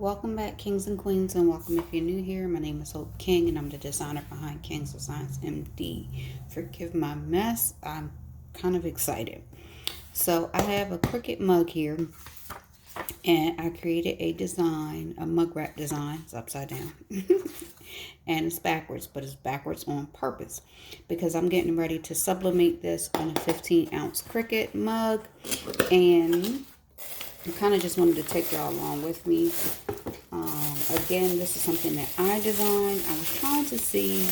Welcome back, kings and queens, and welcome if you're new here. My name is Hope King, and I'm the designer behind Kings Designs MD. Forgive my mess. I'm kind of excited. So I have a Cricut mug here, and I created a design, a mug wrap design. It's upside down, and it's backwards, but it's backwards on purpose because I'm getting ready to sublimate this on a 15-ounce Cricut mug, and I kind of just wanted to take y'all along with me. Again, this is something that I designed. I was trying to see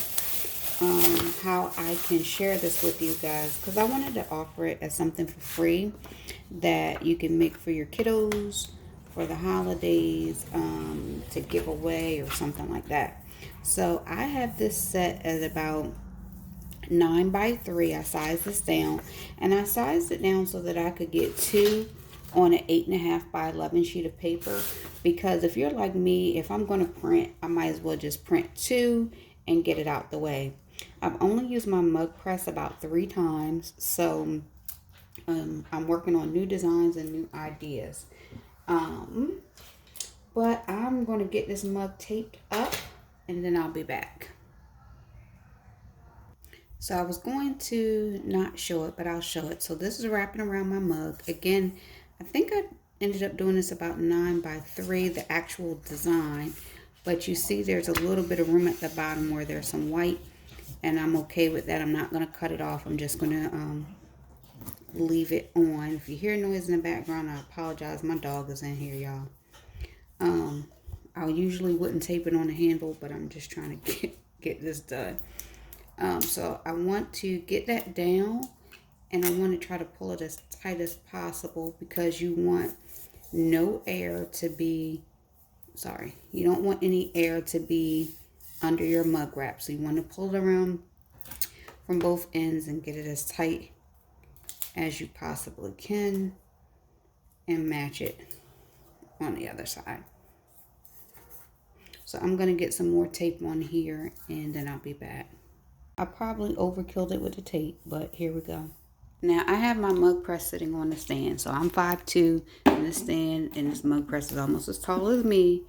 how I can share this with you guys because I wanted to offer it as something for free that you can make for your kiddos for the holidays, to give away or something like that. So I have this set at about 9 by 3. I sized this down, and I sized it down so that I could get two on an 8.5 by 11 sheet of paper, because if you're like me, if I'm going to print, I might as well just print two and get it out the way. I've only used my mug press about 3 times, so I'm working on new designs and new ideas. But I'm going to get this mug taped up and then I'll be back. So I was going to not show it, but I'll show it. So this is wrapping around my mug. Again, I think I ended up doing this about 9 by 3, the actual design. But you see there's a little bit of room at the bottom where there's some white. And I'm okay with that. I'm not going to cut it off. I'm just going to leave it on. If you hear noise in the background, I apologize. My dog is in here, y'all. I usually wouldn't tape it on the handle, but I'm just trying to get this done. So I want to get that down. And I want to try to pull it as tight as possible because you want no air to be, you don't want any air to be under your mug wrap. So you want to pull it around from both ends and get it as tight as you possibly can and match it on the other side. So I'm going to get some more tape on here and then I'll be back. I probably overkilled it with the tape, but here we go. Now, I have my mug press sitting on the stand. So I'm 5'2" in the stand, and this mug press is almost as tall as me.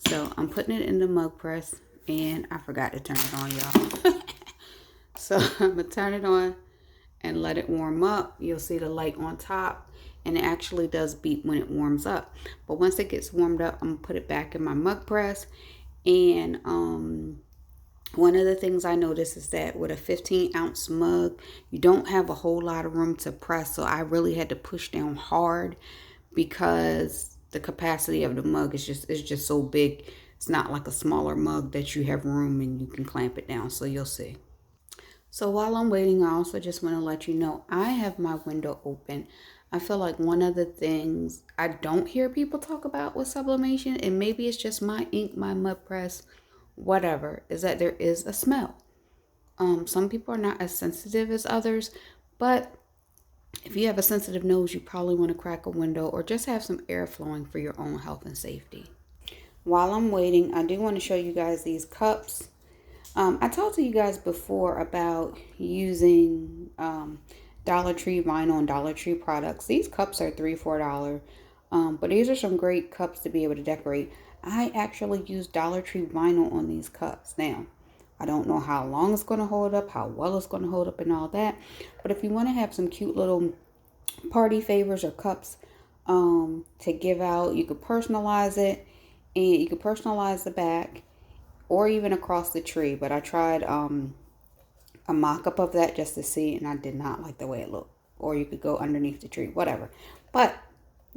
So I'm putting it in the mug press, and I forgot to turn it on, y'all. So I'm going to turn it on and let it warm up. You'll see the light on top, and it actually does beep when it warms up. But once it gets warmed up, I'm going to put it back in my mug press. And one of the things I noticed is that with a 15-ounce mug, you don't have a whole lot of room to press. So I really had to push down hard because the capacity of the mug is just so big. It's not like a smaller mug that you have room and you can clamp it down. So you'll see. So while I'm waiting, I also just want to let you know I have my window open. I feel like one of the things I don't hear people talk about with sublimation, and maybe it's just my ink, my mud press, whatever, is that there is a smell. Some people are not as sensitive as others, but if you have a sensitive nose, you probably want to crack a window or just have some air flowing for your own health and safety. While I'm waiting, I do want to show you guys these cups. I talked to you guys before about using Dollar Tree vinyl and Dollar Tree products. These cups are $3, $4, but these are some great cups to be able to decorate. I actually use Dollar Tree vinyl on these cups. Now, I don't know how long it's going to hold up, how well it's going to hold up and all that. But if you want to have some cute little party favors or cups to give out, you could personalize it. And you could personalize the back or even across the tree. But I tried a mock-up of that just to see, and I did not like the way it looked. Or you could go underneath the tree, whatever. But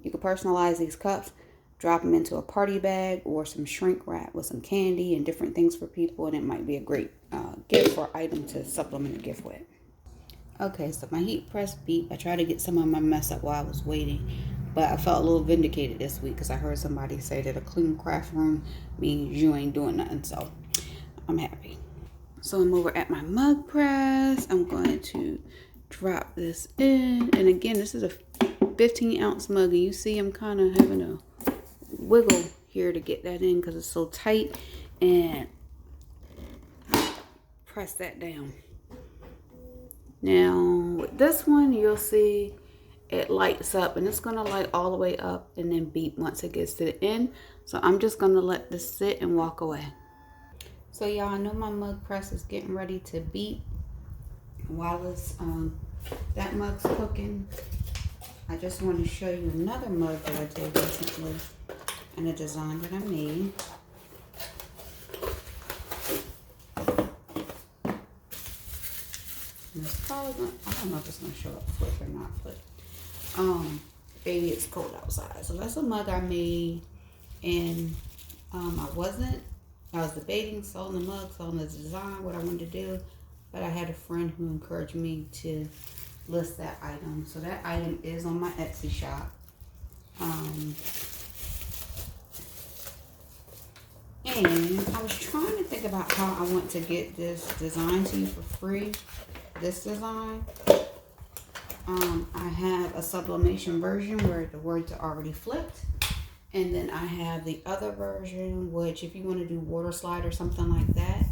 you could personalize these cups. Drop them into a party bag or some shrink wrap with some candy and different things for people. And it might be a great gift or item to supplement a gift with. Okay, so my heat press beep. I tried to get some of my mess up while I was waiting. But I felt a little vindicated this week because I heard somebody say that a clean craft room means you ain't doing nothing. So I'm happy. So I'm over at my mug press. I'm going to drop this in. And again, this is a 15-ounce mug. And you see I'm kind of having a wiggle here to get that in because it's so tight, and press that down. Now with this one, you'll see it lights up, and it's gonna light all the way up and then beep once it gets to the end. So I'm just gonna let this sit and walk away. So y'all, I know my mug press is getting ready to beep. While it's that mug's cooking, I just want to show you another mug that I did recently and a design that I made. And it's probably gonna, I don't know if it's gonna show up flip or not flip. Baby, it's cold outside. So that's a mug I made, and I was debating selling the mug, selling the design, what I wanted to do, but I had a friend who encouraged me to list that item. So that item is on my Etsy shop. And I was trying to think about how I want to get this design to you for free. This design. I have a sublimation version where the words are already flipped. And then I have the other version, which if you want to do water slide or something like that,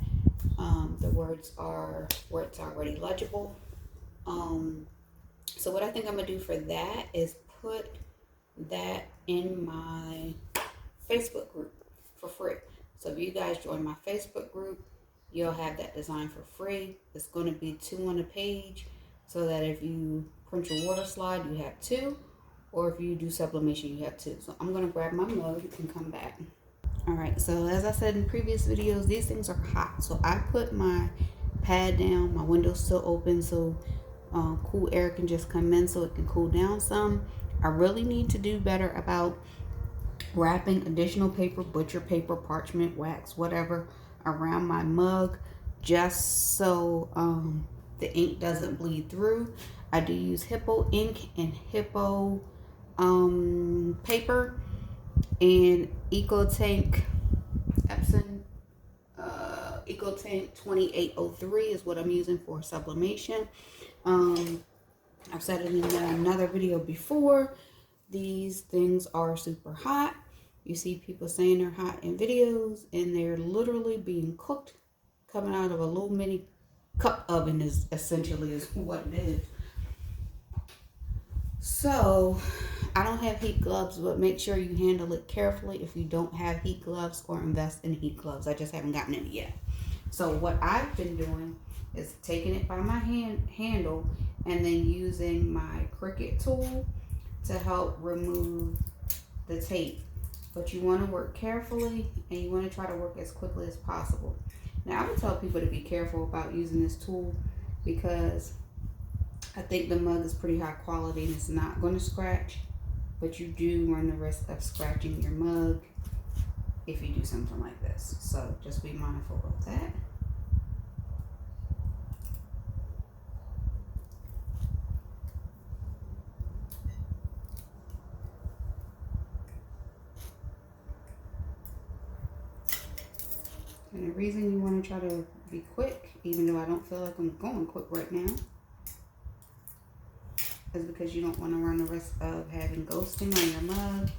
the words are where it's already legible. So what I think I'm going to do for that is put that in my Facebook group for free. So if you guys join my Facebook group, you'll have that design for free. It's going to be 2 on a page, so that if you print your water slide, you have 2. Or if you do sublimation, you have 2. So I'm going to grab my mug and come back. Alright, so as I said in previous videos, these things are hot. So I put my pad down, my window's still open, so cool air can just come in so it can cool down some. I really need to do better about wrapping additional paper, butcher paper, parchment, wax, whatever, around my mug, just so the ink doesn't bleed through. I do use Hippo ink and Hippo paper, and EcoTank Epson EcoTank 2803 is what I'm using for sublimation. I've said it in another video before. These things are super hot. You see people saying they're hot in videos, and they're literally being cooked, coming out of a little mini cup oven is essentially is what it is. So I don't have heat gloves, but make sure you handle it carefully if you don't have heat gloves, or invest in heat gloves. I just haven't gotten any yet. So what I've been doing is taking it by my handle and then using my Cricut tool to help remove the tape. But you want to work carefully, and you want to try to work as quickly as possible. Now, I would tell people to be careful about using this tool, because I think the mug is pretty high quality and it's not going to scratch, but you do run the risk of scratching your mug if you do something like this. So just be mindful of that. And the reason you want to try to be quick, even though I don't feel like I'm going quick right now, is because you don't want to run the risk of having ghosting on your mug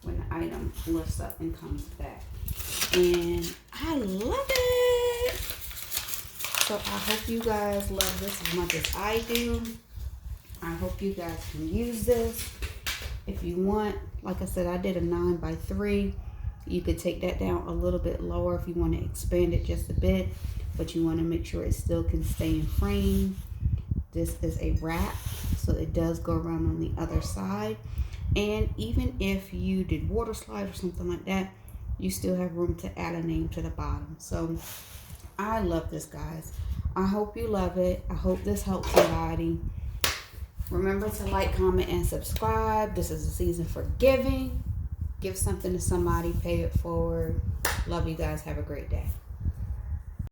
when the item lifts up and comes back. And I love it! So I hope you guys love this as much as I do. I hope you guys can use this. If you want, like I said, I did a 9x3. You could take that down a little bit lower if you want to expand it just a bit, but you want to make sure it still can stay in frame. This is a wrap, so it does go around on the other side. And even if you did water slide or something like that, you still have room to add a name to the bottom. So I love this, guys. I hope you love it. I hope this helps somebody. Remember to like, comment, and subscribe. This is the season for giving. Give something to somebody, pay it forward. Love you guys. Have a great day.